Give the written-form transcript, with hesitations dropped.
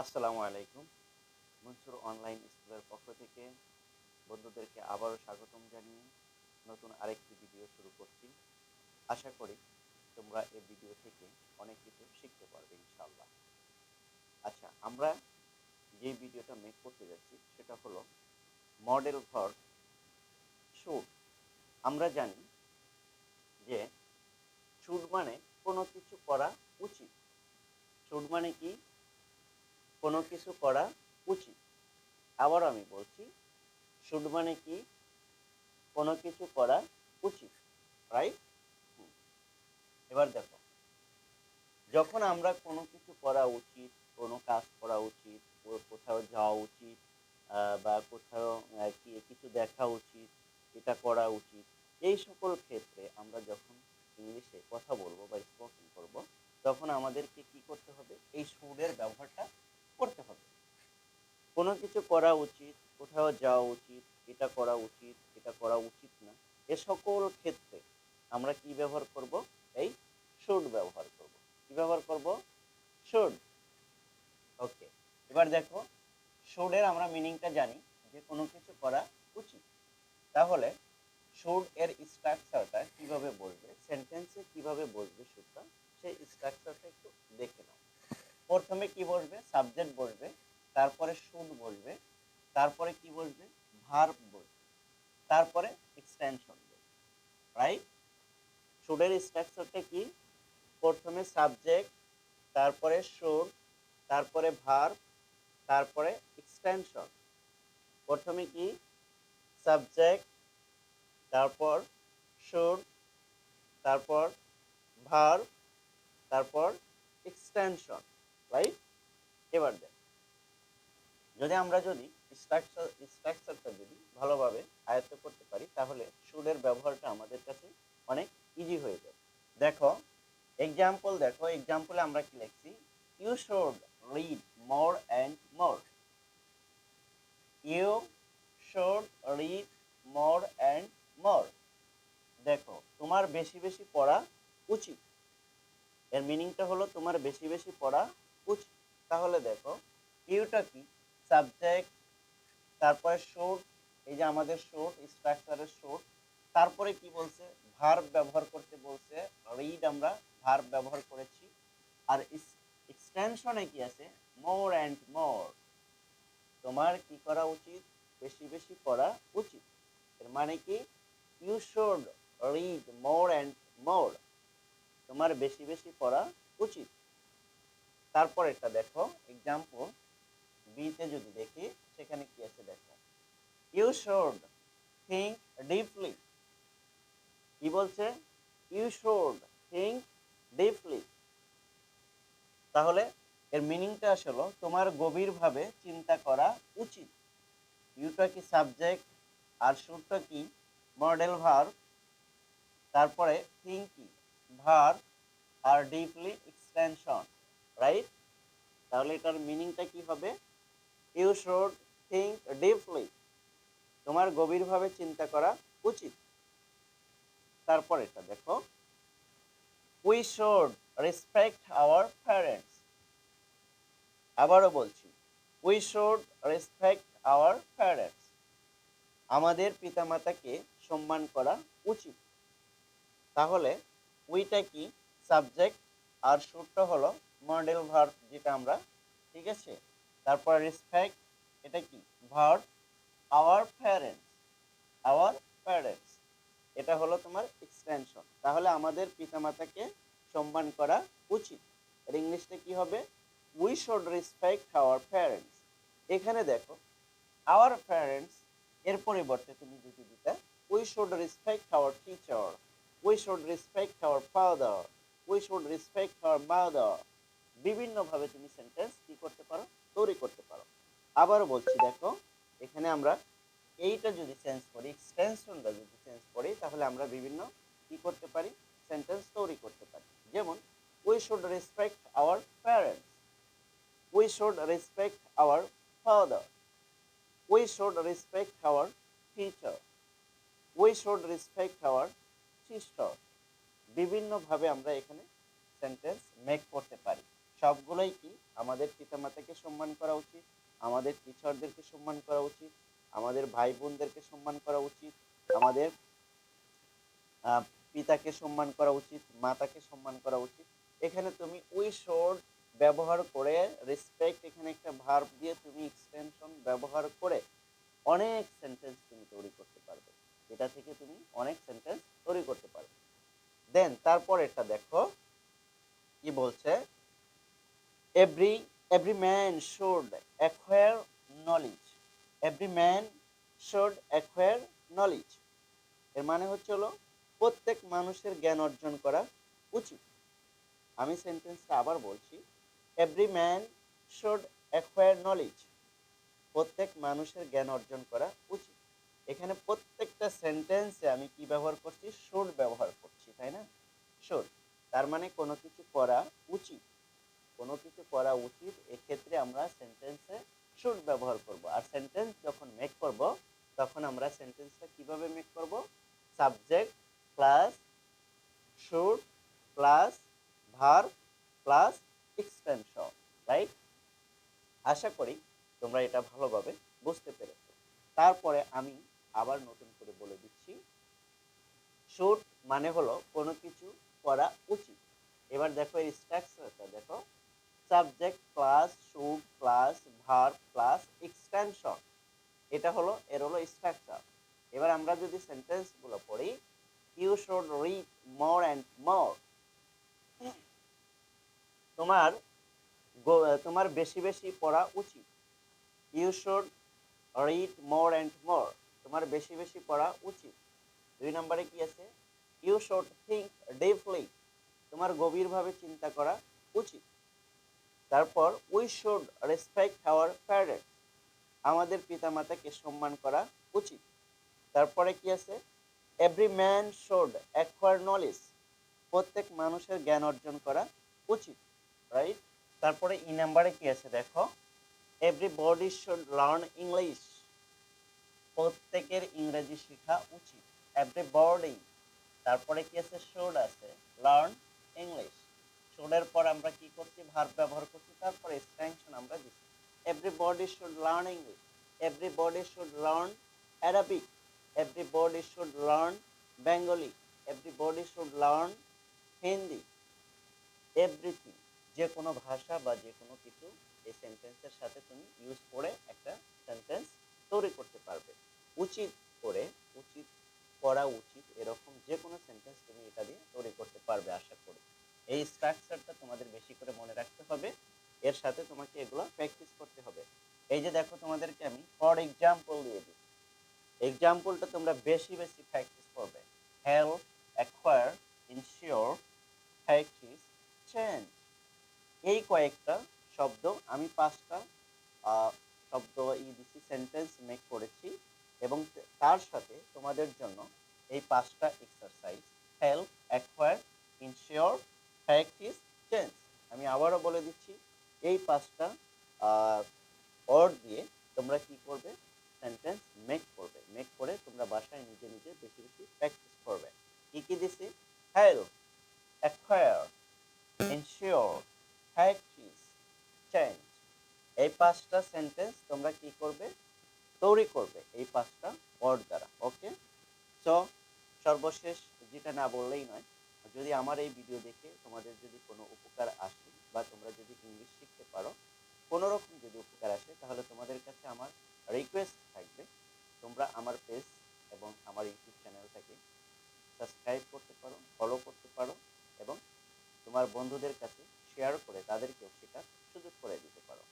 আসসালামু আলাইকুম। মনসুর অনলাইন স্কুলের পক্ষ থেকে বন্ধুদেরকে আবারও স্বাগতম জানিয়ে নতুন আরেকটি ভিডিও শুরু করছি। আশা করি তোমরা এই ভিডিও থেকে অনেক কিছু শিখতে পারবে ইনশাআল্লাহ। আচ্ছা, আমরা যে ভিডিওটা মেক করতে যাচ্ছি সেটা হলো মডেল ভার্ব শুড। আমরা জানি যে শুড মানে কোনো কিছু করা উচিত। শুড মানে কি? কোনো কিছু করা উচিত। আবার আমি বলছি, শুড মানে কি? কোনো কিছু করা উচিত, রাইট? এবার দেখো, যখন আমরা কোনো কিছু করা উচিত, কোনো কাজ করা উচিত, কোথাও যাওয়া উচিত, বা কোথাও কিছু দেখা উচিত, এটা করা উচিত, এই সকল ক্ষেত্রে আমরা যখন ইংলিশে কথা বলবো বা স্পোকেন করব, তখন আমাদেরকে কি করতে হবে? এই শুডের ব্যবহারটা করতে হবে। কোনো কিছু করা উচিত, কোথাও যাওয়া উচিত, এটা করা উচিত, এটা করা উচিত না, এ সকল ক্ষেত্রে আমরা কি ব্যবহার করব? এই শুড ব্যবহার করব। কি ব্যবহার করব? শুড। ওকে, এবার দেখো, শুডের আমরা মিনিংটা জানি যে কোনো কিছু করা উচিত। তাহলে শুড এর স্ট্রাকচারটা কিভাবে বলবে, সেন্টেন্সে কিভাবে বলবে শুডটা, সেই স্ট্রাকচারটা একটু দেখে নাও। প্রথমে কি বলবে? সাবজেক্ট বলবে, তারপরে শুড বলবে, তারপরে কি বলবে? ভার্ব বলবে, তারপরে এক্সটেনশন বলবে, রাইট? শুডের স্ট্রাকচারটা কি? প্রথমে সাবজেক্ট, তারপরে শুড, তারপরে ভার্ব, তারপরে এক্সটেনশন। প্রথমে কি? সাবজেক্ট, তারপর শুড, তারপর ভার্ব, তারপর এক্সটেনশন, রাইট? এবার দেখ, যদি স্ট্রাকচারটা যদি ভালোভাবে আয়ত্ত করতে পারি, তাহলে শুডের ব্যবহারটা আমাদের কাছে অনেক ইজি হয়ে যাবে। দেখো, এক্সাম্পলে আমরা কি লিখছি? You should read more and more. You should read more and more. দেখো, তোমার বেশি বেশি পড়া উচিত। এর মিনিংটা হলো তোমার বেশি বেশি পড়া উচিত। তাহলে দেখো, ইউটা কি? সাবজেক্ট, তারপরে শুড, এই যে আমাদের শুড, স্ট্রাকচারের শুড, তারপরে কি বলছে? ভার্ব ব্যবহার করতে বলছে, রিড আমরা ভার্ব ব্যবহার করেছি। আর এক্সটেনশনে কি আছে? মোর অ্যান্ড মোর। তোমার কি করা উচিত? বেশি বেশি পড়া উচিত। এর মানে কি? You should read more and more. তোমার বেশি বেশি পড়া উচিত। তারপর এটা দেখো, এক্সাম্পল বিতে যদি দেখি, সেখানে কি আছে দেখো, ইউ শুড থিঙ্ক ডিপলি। কি বলছে? You should think deeply. তাহলে এর মিনিংটা আসলে তোমার গভীরভাবে চিন্তা করা উচিত। ইউটা কি? সাবজেক্ট, আর শুডটা কি? মডেল ভার্ব, তারপরে থিঙ্ক কি? ভার্ব, আর ডিপলি এক্সটেনশন, রাইট? তাহলে এটার মিনিংটা কি হবে? You should think deeply. তোমার গভীরভাবে চিন্তা করা উচিত। তারপর এটা দেখো, we should respect our parents. আবারও বলছি, we should respect our parents. আমাদের পিতামাতাকে সম্মান করা উচিত। তাহলে উইটা কি? সাবজেক্ট, আর শুডটা হলো মডেল ভার্ব, যেটা আমরা, ঠিক আছে? তারপর রেসপেক্ট, এটা কি? Verb. Our parents, our parents, এটা হলো তোমার এক্সটেনশন। তাহলে আমাদের পিতামাতাকে সম্মান করা উচিত। এর ইংলিশটা কি হবে? We should respect our parents. এখানে দেখো, আওয়ার প্যারেন্টস এর পরিবর্তে তুমি যদি দিতে, we should respect our teacher, we should respect hour father, we should respect our mother, বিভিন্নভাবে তুমি সেন্টেন্স কি করতে পারো? তৈরি করতে পারো। আবারও বলছি, দেখো, এখানে আমরা এইটা যদি চেঞ্জ করি, এক্সটেনশনটা যদি চেঞ্জ করি, তাহলে আমরা বিভিন্ন কি করতে পারি? সেন্টেন্স তৈরি করতে পারি। যেমন, we should respect our parents, we should respect hour father, we should respect our teacher, we should respect hour sister. বিভিন্নভাবে আমরা এখানে সেন্টেন্স মেক করতে পারি। সবগুলোই কি আমাদের পিতামাতাকে সম্মান করা উচিত, আমাদের টিচারদেরকে সম্মান করা উচিত, আমাদের ভাই বোনদেরকে সম্মান করা উচিত, আমাদের আহ, পিতাকে সম্মান করা উচিত, মাতাকে সম্মান করা উচিত। এখানে তুমি উই শুড ব্যবহার করে, রেসপেক্ট এখানে একটা ভার্ব দিয়ে তুমি এক্সটেনশন ব্যবহার করে অনেক সেন্টেন্স তুমি তৈরি করতে পারবে। এটা থেকে তুমি অনেক সেন্টেন্স তৈরি করতে পারবে। দেন তারপর এটা দেখো কি বলছে, every every man should acquire knowledge. Every man should acquire knowledge, এর মানে হচ্ছে হলো প্রত্যেক মানুষের জ্ঞান অর্জন করা উচিত। আমি সেন্টেন্সটা আবার বলছি, every man should acquire knowledge, প্রত্যেক মানুষের জ্ঞান অর্জন করা উচিত। এখানে প্রত্যেকটা সেন্টেন্সে আমি কি ব্যবহার করছি, শুড ব্যবহার করছি, তাই না? শুড, তার মানে কোনো কিছু করা উচিত, কোনো কিছু করা উচিত, এক্ষেত্রে আমরা সেন্টেন্সে শুড ব্যবহার করব। আর সেন্টেন্স যখন মেক করব তখন আমরা সেন্টেন্সটা কিভাবে মেক করব, subject plus should plus verb plus extension, right? আশা করি তোমরা এটা ভালোভাবে বুঝতে পেরেছো। তারপরে আমি আবার নতুন করে বলে দিচ্ছি, শুড মানে হলো কোনো কিছু করা উচিত। এবার দেখো এই স্ট্রাকচারটা দেখো, subject plus should plus verb plus extension, এটা হলো এর হলো স্ট্রাকচার। এবার আমরা যদি সেন্টেন্সগুলো পড়ি, you should read more and more, তোমার তোমার বেশি বেশি পড়া উচিত। You should read more and more, তোমার বেশি বেশি পড়া উচিত। 2 নম্বরে কি আছে, ইউ শুড থিঙ্ক ডিপলি, তোমার গভীরভাবে চিন্তা করা উচিত। তারপর we should respect our parents, আমাদের পিতামাতাকে সম্মান করা উচিত। তারপরে কি আছে, every man should acquire knowledge, প্রত্যেক মানুষের জ্ঞান অর্জন করা উচিত, রাইট? তারপরে ই নাম্বারে কি আছে দেখো, এভরিবডি শুড লার্ন ইংলিশ, প্রত্যেকের ইংরেজি শেখা উচিত, এভরিবডি। তারপরে কি আছে, শুড আছে, লার্ন ইংলিশ, শুডের পর আমরা কি করছি, ভার্ব ব্যবহার করছি, তারপরে এক্সটেনশন আমরা দিচ্ছি, everybody should learn English, everybody should learn Arabic, everybody should learn Bengali, everybody should learn Hindi. Everything, যে কোনো ভাষা বা যে কোনো কিছু এই সেন্টেন্সের সাথে তুমি ইউজ করে একটা সেন্টেন্স তৈরি করতে পারবে। উচিত করে, উচিত করা উচিত, এরকম যে কোনো সেন্টেন্স তুমি এটা দিয়ে তৈরি করতে পারবে আশা করি। এই স্ট্রাকচারটা তোমাদের বেশি করে মনে রাখতে হবে, এর সাথে তোমাকে এগুলো প্র্যাকটিস করতে হবে। এই যে দেখো তোমাদেরকে আমি ফর এক্সাম্পল দিয়ে দিই, এক্সাম্পলটা তোমরা বেশি বেশি প্র্যাকটিস করবে। Help, acquire, ensure, practice, change, এই কয়েকটা শব্দ আমি 5টা শব্দ দিচ্ছি, সেন্টেন্স মেক করেছি, এবং তার সাথে তোমাদের জন্য এই 5টা exercise, help, acquire, ensure, practice, change. আমি আবারও বলে দিচ্ছি, এই 5টা ওয়ার্ড দিয়ে তোমরা কি করবে, সেন্টেন্স মেক করবে, মেক করে তোমরা বাসায় নিজে নিজে বেশি বেশি প্র্যাকটিস করবে। কি কি দিছি, help, acquire, ensure, practice, change, এই 5টা সেন্টেন্স তোমরা কি করবে, তৈরি করবে এই 5টা ওয়ার্ড দ্বারা। ওকে, সো সর্বশেষ যেটা না বললেই নয়, যদি আমার এই ভিডিও দেখে তোমাদের যদি কোনো উপকার আসে বা তোমরা যদি ইংলিশ শিখতে পারো, কোনো রকম যদি উপকার আসে, তাহলে তোমাদের কাছে আমার রিকোয়েস্ট থাকবে, তোমরা আমার পেজ এবং আমার ইউটিউব চ্যানেলটাকে সাবস্ক্রাইব করতে পারো, ফলো করতে পারো, এবং তোমার বন্ধুদের কাছে শেয়ার করে তাদেরকেও শেখার সুযোগ করে দিতে পারো।